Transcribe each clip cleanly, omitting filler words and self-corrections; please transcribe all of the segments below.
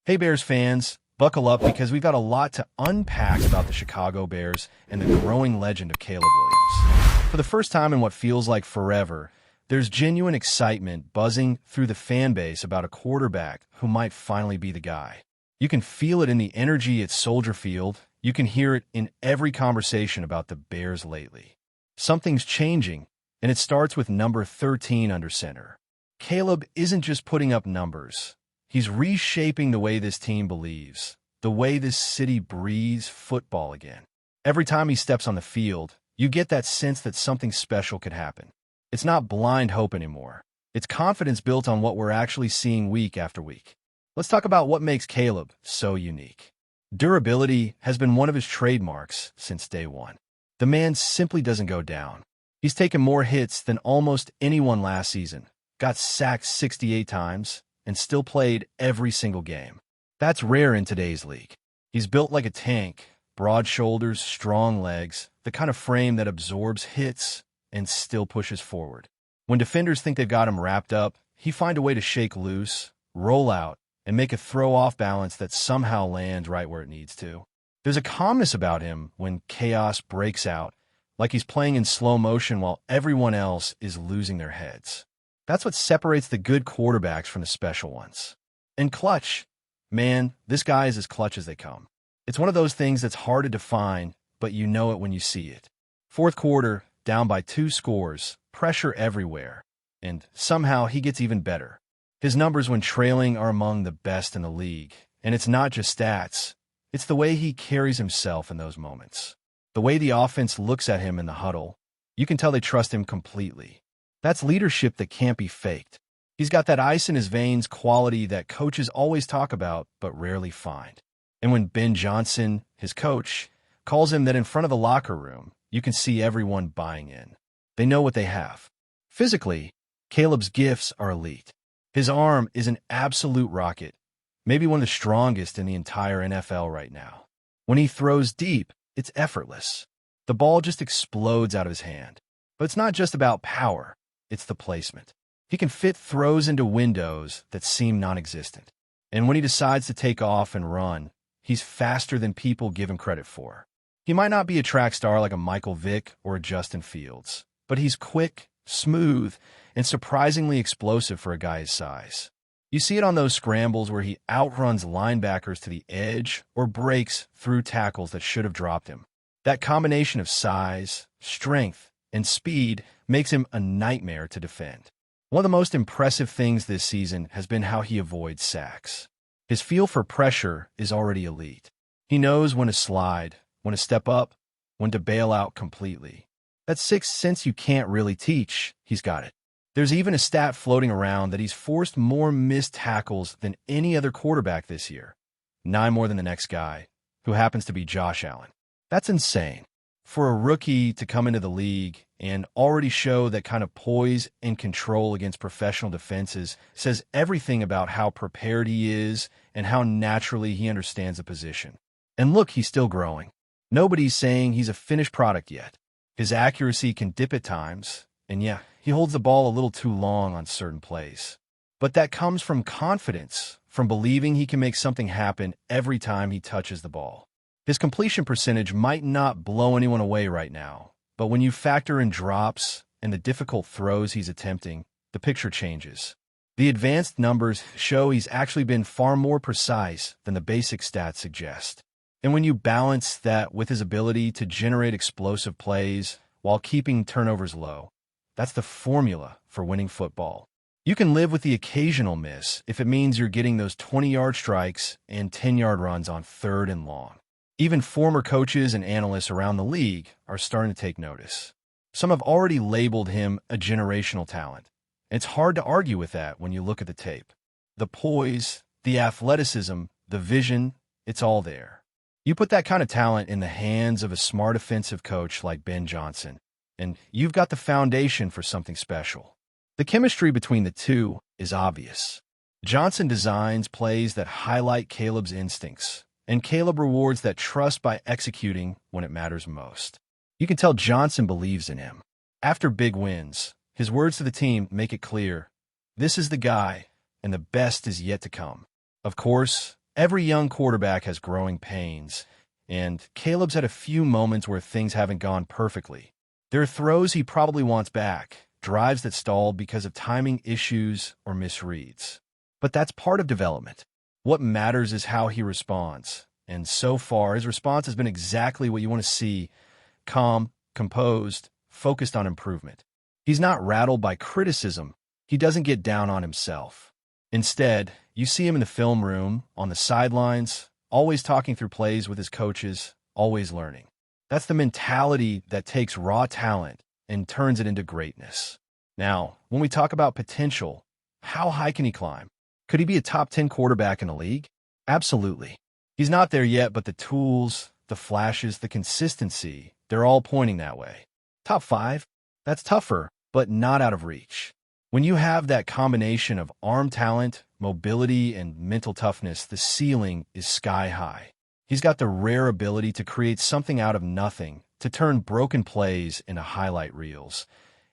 Hey Bears fans, buckle up because we've got a lot to unpack about the Chicago Bears and the growing legend of Caleb Williams. For the first time in what feels like forever, there's genuine excitement buzzing through the fan base about a quarterback who might finally be the guy. You can feel it in the energy at Soldier Field. You can hear it in every conversation about the Bears lately. Something's changing, and it starts with number 13 under center. Caleb isn't just putting up numbers. He's reshaping the way this team believes, the way this city breathes football again. Every time he steps on the field, you get that sense that something special could happen. It's not blind hope anymore. It's confidence built on what we're actually seeing week after week. Let's talk about what makes Caleb so unique. Durability has been one of his trademarks since day one. The man simply doesn't go down. He's taken more hits than almost anyone last season, got sacked 68 times, and still played every single game. That's rare in today's league. He's built like a tank, broad shoulders, strong legs, the kind of frame that absorbs hits and still pushes forward. When defenders think they've got him wrapped up, he finds a way to shake loose, roll out, and make a throw off balance that somehow lands right where it needs to. There's a calmness about him when chaos breaks out, like he's playing in slow motion while everyone else is losing their heads. That's what separates the good quarterbacks from the special ones. And clutch. Man, this guy is as clutch as they come. It's one of those things that's hard to define, but you know it when you see it. Fourth quarter, down by 2 scores, pressure everywhere. And somehow he gets even better. His numbers when trailing are among the best in the league. And it's not just stats. It's the way he carries himself in those moments. The way the offense looks at him in the huddle. You can tell they trust him completely. That's leadership that can't be faked. He's got that ice in his veins quality that coaches always talk about but rarely find. And when Ben Johnson, his coach, calls him that in front of the locker room, you can see everyone buying in. They know what they have. Physically, Caleb's gifts are elite. His arm is an absolute rocket, maybe one of the strongest in the entire NFL right now. When he throws deep, it's effortless. The ball just explodes out of his hand. But it's not just about power. It's the placement. He can fit throws into windows that seem non-existent. And when he decides to take off and run, he's faster than people give him credit for. He might not be a track star like a Michael Vick or a Justin Fields, but he's quick, smooth, and surprisingly explosive for a guy his size. You see it on those scrambles where he outruns linebackers to the edge or breaks through tackles that should have dropped him. That combination of size, strength, and speed makes him a nightmare to defend. One of the most impressive things this season has been how he avoids sacks. His feel for pressure is already elite. He knows when to slide, when to step up, when to bail out completely. That sixth sense you can't really teach, he's got it. There's even a stat floating around that he's forced more missed tackles than any other quarterback this year. 9 more than the next guy, who happens to be Josh Allen. That's insane. For a rookie to come into the league and already show that kind of poise and control against professional defenses says everything about how prepared he is and how naturally he understands the position. And look, he's still growing. Nobody's saying he's a finished product yet. His accuracy can dip at times, and yeah, he holds the ball a little too long on certain plays. But that comes from confidence, from believing he can make something happen every time he touches the ball. His completion percentage might not blow anyone away right now, but when you factor in drops and the difficult throws he's attempting, the picture changes. The advanced numbers show he's actually been far more precise than the basic stats suggest. And when you balance that with his ability to generate explosive plays while keeping turnovers low, that's the formula for winning football. You can live with the occasional miss if it means you're getting those 20-yard strikes and 10-yard runs on 3rd and long. Even former coaches and analysts around the league are starting to take notice. Some have already labeled him a generational talent. It's hard to argue with that when you look at the tape. The poise, the athleticism, the vision, it's all there. You put that kind of talent in the hands of a smart offensive coach like Ben Johnson, and you've got the foundation for something special. The chemistry between the two is obvious. Johnson designs plays that highlight Caleb's instincts, and Caleb rewards that trust by executing when it matters most. You can tell Johnson believes in him. After big wins, his words to the team make it clear, this is the guy, and the best is yet to come. Of course, Every young quarterback has growing pains, and Caleb's had a few moments where things haven't gone perfectly. There are throws he probably wants back, drives that stalled because of timing issues or misreads. But that's part of development. What matters is how he responds. And so far, his response has been exactly what you want to see: calm, composed, focused on improvement. He's not rattled by criticism. He doesn't get down on himself. Instead, you see him in the film room, on the sidelines, always talking through plays with his coaches, always learning. That's the mentality that takes raw talent and turns it into greatness. Now, when we talk about potential, how high can he climb? Could he be a top 10 quarterback in the league? Absolutely. He's not there yet, but the tools, the flashes, the consistency, they're all pointing that way. Top 5? That's tougher, but not out of reach. When you have that combination of arm talent, mobility, and mental toughness, the ceiling is sky high. He's got the rare ability to create something out of nothing, to turn broken plays into highlight reels.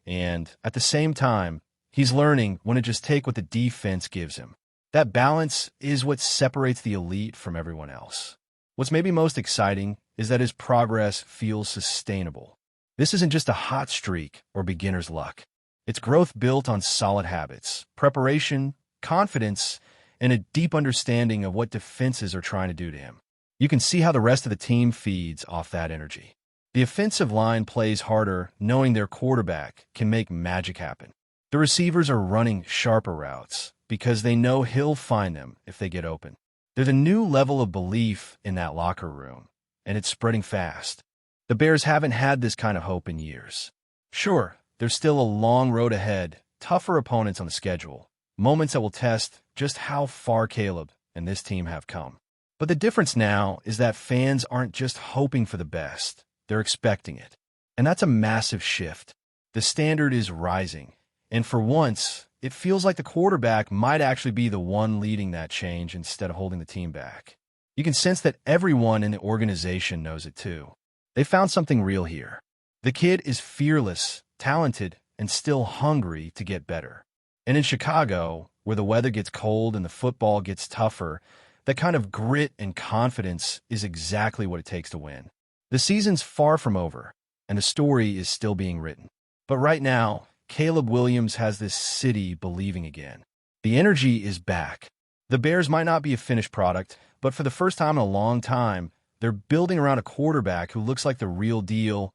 And at the same time, he's learning when to just take what the defense gives him. That balance is what separates the elite from everyone else. What's maybe most exciting is that his progress feels sustainable. This isn't just a hot streak or beginner's luck. It's growth built on solid habits, preparation, confidence, and a deep understanding of what defenses are trying to do to him. You can see how the rest of the team feeds off that energy. The offensive line plays harder, knowing their quarterback can make magic happen. The receivers are running sharper routes because they know he'll find them if they get open. There's a new level of belief in that locker room, and it's spreading fast. The Bears haven't had this kind of hope in years. Sure, there's still a long road ahead, tougher opponents on the schedule, moments that will test just how far Caleb and this team have come. But the difference now is that fans aren't just hoping for the best, they're expecting it. And that's a massive shift. The standard is rising, and for once, it feels like the quarterback might actually be the one leading that change instead of holding the team back. You can sense that everyone in the organization knows it too. They found something real here. The kid is fearless, talented, and still hungry to get better. And in Chicago, where the weather gets cold and the football gets tougher, that kind of grit and confidence is exactly what it takes to win. The season's far from over, and the story is still being written. But right now, Caleb Williams has this city believing again. The energy is back. The Bears might not be a finished product, but for the first time in a long time, they're building around a quarterback who looks like the real deal,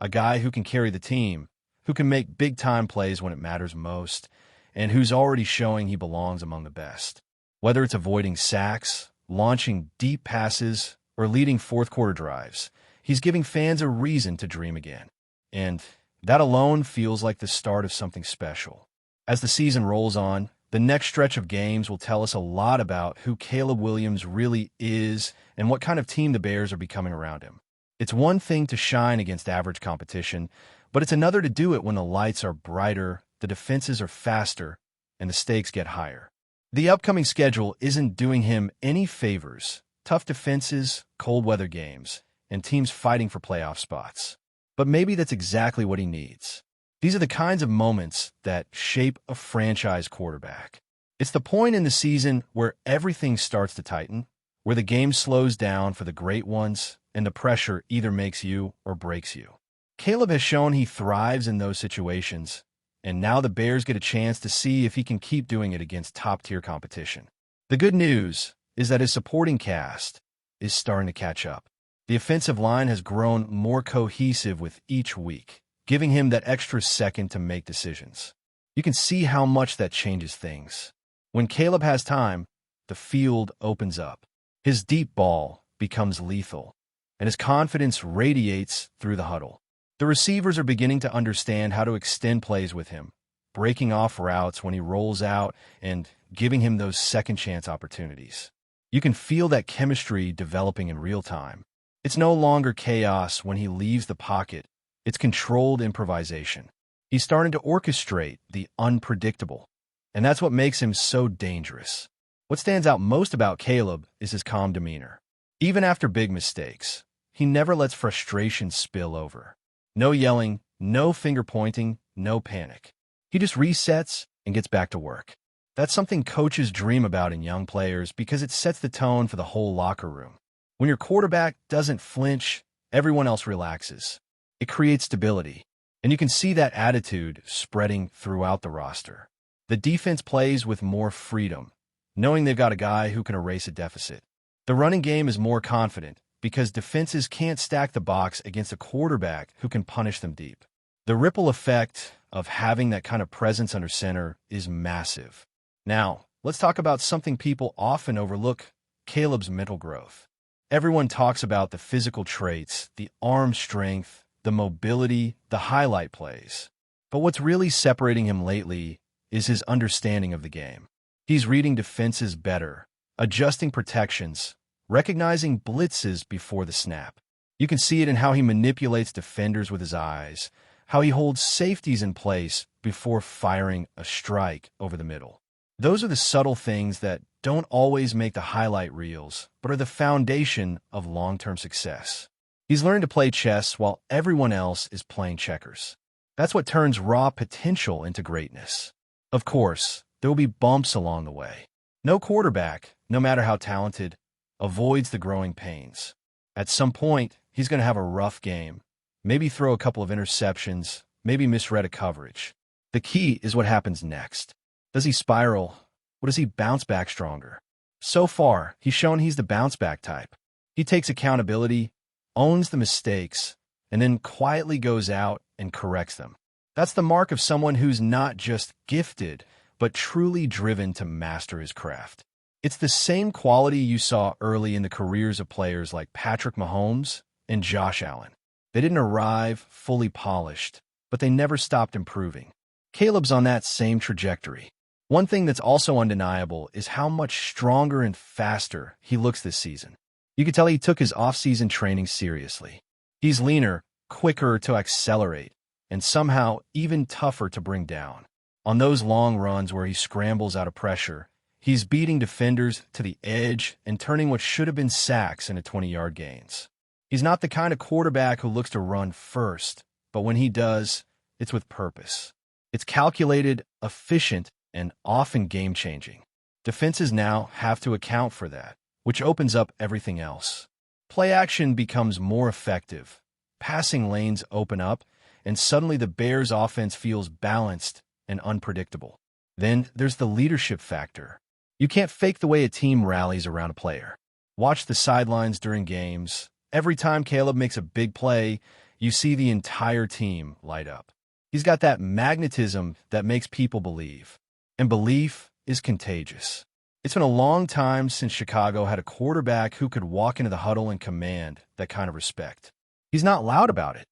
a guy who can carry the team, who can make big-time plays when it matters most, and who's already showing he belongs among the best. Whether it's avoiding sacks, launching deep passes, or leading fourth-quarter drives, he's giving fans a reason to dream again. And that alone feels like the start of something special. As the season rolls on, the next stretch of games will tell us a lot about who Caleb Williams really is and what kind of team the Bears are becoming around him. It's one thing to shine against average competition, but it's another to do it when the lights are brighter, the defenses are faster, and the stakes get higher. The upcoming schedule isn't doing him any favors. Tough defenses, cold weather games, and teams fighting for playoff spots. But maybe that's exactly what he needs. These are the kinds of moments that shape a franchise quarterback. It's the point in the season where everything starts to tighten, where the game slows down for the great ones, and the pressure either makes you or breaks you. Caleb has shown he thrives in those situations, and now the Bears get a chance to see if he can keep doing it against top-tier competition. The good news is that his supporting cast is starting to catch up. The offensive line has grown more cohesive with each week, giving him that extra second to make decisions. You can see how much that changes things. When Caleb has time, the field opens up. His deep ball becomes lethal, and his confidence radiates through the huddle. The receivers are beginning to understand how to extend plays with him, breaking off routes when he rolls out and giving him those second-chance opportunities. You can feel that chemistry developing in real time. It's no longer chaos when he leaves the pocket. It's controlled improvisation. He's starting to orchestrate the unpredictable, and that's what makes him so dangerous. What stands out most about Caleb is his calm demeanor. Even after big mistakes, he never lets frustration spill over. No yelling, no finger-pointing, no panic. He just resets and gets back to work. That's something coaches dream about in young players because it sets the tone for the whole locker room. When your quarterback doesn't flinch, everyone else relaxes. It creates stability, and you can see that attitude spreading throughout the roster. The defense plays with more freedom, knowing they've got a guy who can erase a deficit. The running game is more confident because defenses can't stack the box against a quarterback who can punish them deep. The ripple effect of having that kind of presence under center is massive. Now, let's talk about something people often overlook: Caleb's mental growth. Everyone talks about the physical traits, the arm strength, the mobility, the highlight plays. But what's really separating him lately is his understanding of the game. He's reading defenses better, adjusting protections, recognizing blitzes before the snap. You can see it in how he manipulates defenders with his eyes, how he holds safeties in place before firing a strike over the middle. Those are the subtle things that don't always make the highlight reels, but are the foundation of long-term success. He's learned to play chess while everyone else is playing checkers. That's what turns raw potential into greatness. Of course, there will be bumps along the way. No quarterback, no matter how talented, avoids the growing pains. At some point, he's going to have a rough game, maybe throw a couple of interceptions, maybe misread a coverage. The key is what happens next. Does he spiral, or does he bounce back stronger? So far, he's shown he's the bounce-back type. He takes accountability, owns the mistakes, and then quietly goes out and corrects them. That's the mark of someone who's not just gifted, but truly driven to master his craft. It's the same quality you saw early in the careers of players like Patrick Mahomes and Josh Allen. They didn't arrive fully polished, but they never stopped improving. Caleb's on that same trajectory. One thing that's also undeniable is how much stronger and faster he looks this season. You can tell he took his off-season training seriously. He's leaner, quicker to accelerate, and somehow even tougher to bring down. On those long runs where he scrambles out of pressure, he's beating defenders to the edge and turning what should have been sacks into 20-yard gains. He's not the kind of quarterback who looks to run first, but when he does, it's with purpose. It's calculated, efficient, and often game-changing. Defenses now have to account for that, which opens up everything else. Play action becomes more effective. Passing lanes open up, and suddenly the Bears' offense feels balanced and unpredictable. Then there's the leadership factor. You can't fake the way a team rallies around a player. Watch the sidelines during games. Every time Caleb makes a big play, you see the entire team light up. He's got that magnetism that makes people believe. And belief is contagious. It's been a long time since Chicago had a quarterback who could walk into the huddle and command that kind of respect. He's not loud about it.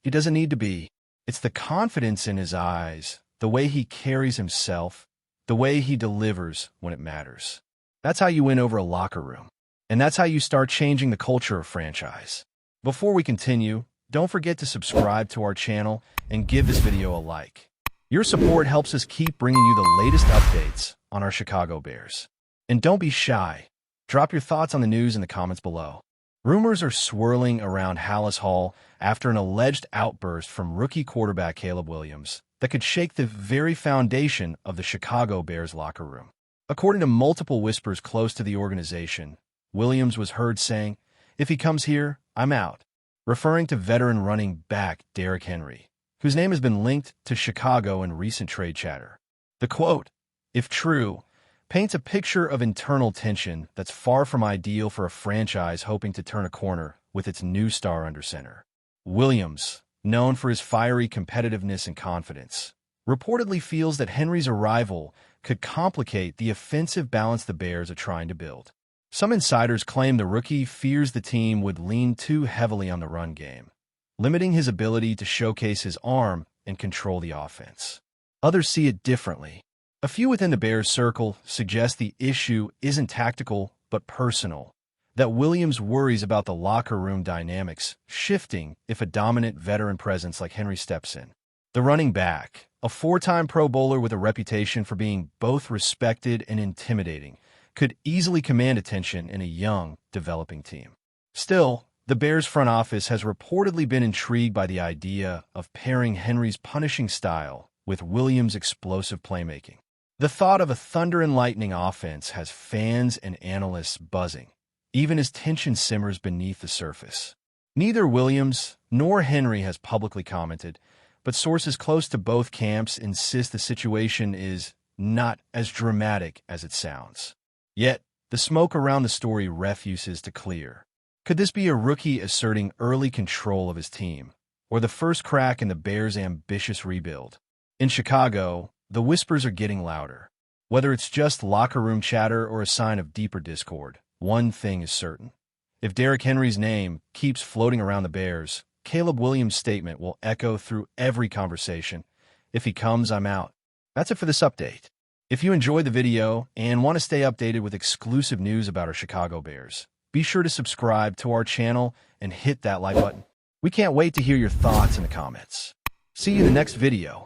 He doesn't need to be. It's the confidence in his eyes, the way he carries himself, the way he delivers when it matters. That's how you win over a locker room. And that's how you start changing the culture of franchise. Before we continue, don't forget to subscribe to our channel and give this video a like. Your support helps us keep bringing you the latest updates on our Chicago Bears. And don't be shy. Drop your thoughts on the news in the comments below. Rumors are swirling around Hallis Hall after an alleged outburst from rookie quarterback Caleb Williams that could shake the very foundation of the Chicago Bears locker room. According to multiple whispers close to the organization, Williams was heard saying, "If he comes here, I'm out," referring to veteran running back Derrick Henry, whose name has been linked to Chicago in recent trade chatter. The quote, if true, paints a picture of internal tension that's far from ideal for a franchise hoping to turn a corner with its new star under center. Williams, known for his fiery competitiveness and confidence, reportedly feels that Henry's arrival could complicate the offensive balance the Bears are trying to build. Some insiders claim the rookie fears the team would lean too heavily on the run game, limiting his ability to showcase his arm and control the offense. Others see it differently. A few within the Bears circle suggest the issue isn't tactical but personal, that Williams worries about the locker room dynamics shifting if a dominant veteran presence like Henry steps in. The running back, a four-time Pro Bowler with a reputation for being both respected and intimidating, could easily command attention in a young, developing team. Still, the Bears front office has reportedly been intrigued by the idea of pairing Henry's punishing style with Williams' explosive playmaking. The thought of a thunder and lightning offense has fans and analysts buzzing, even as tension simmers beneath the surface. Neither Williams nor Henry has publicly commented, but sources close to both camps insist the situation is not as dramatic as it sounds. Yet, the smoke around the story refuses to clear. Could this be a rookie asserting early control of his team, or the first crack in the Bears' ambitious rebuild? In Chicago, the whispers are getting louder. Whether it's just locker room chatter or a sign of deeper discord, one thing is certain. If Derrick Henry's name keeps floating around the Bears, Caleb Williams' statement will echo through every conversation. If he comes, I'm out. That's it for this update. If you enjoyed the video and want to stay updated with exclusive news about our Chicago Bears, be sure to subscribe to our channel and hit that like button. We can't wait to hear your thoughts in the comments. See you in the next video.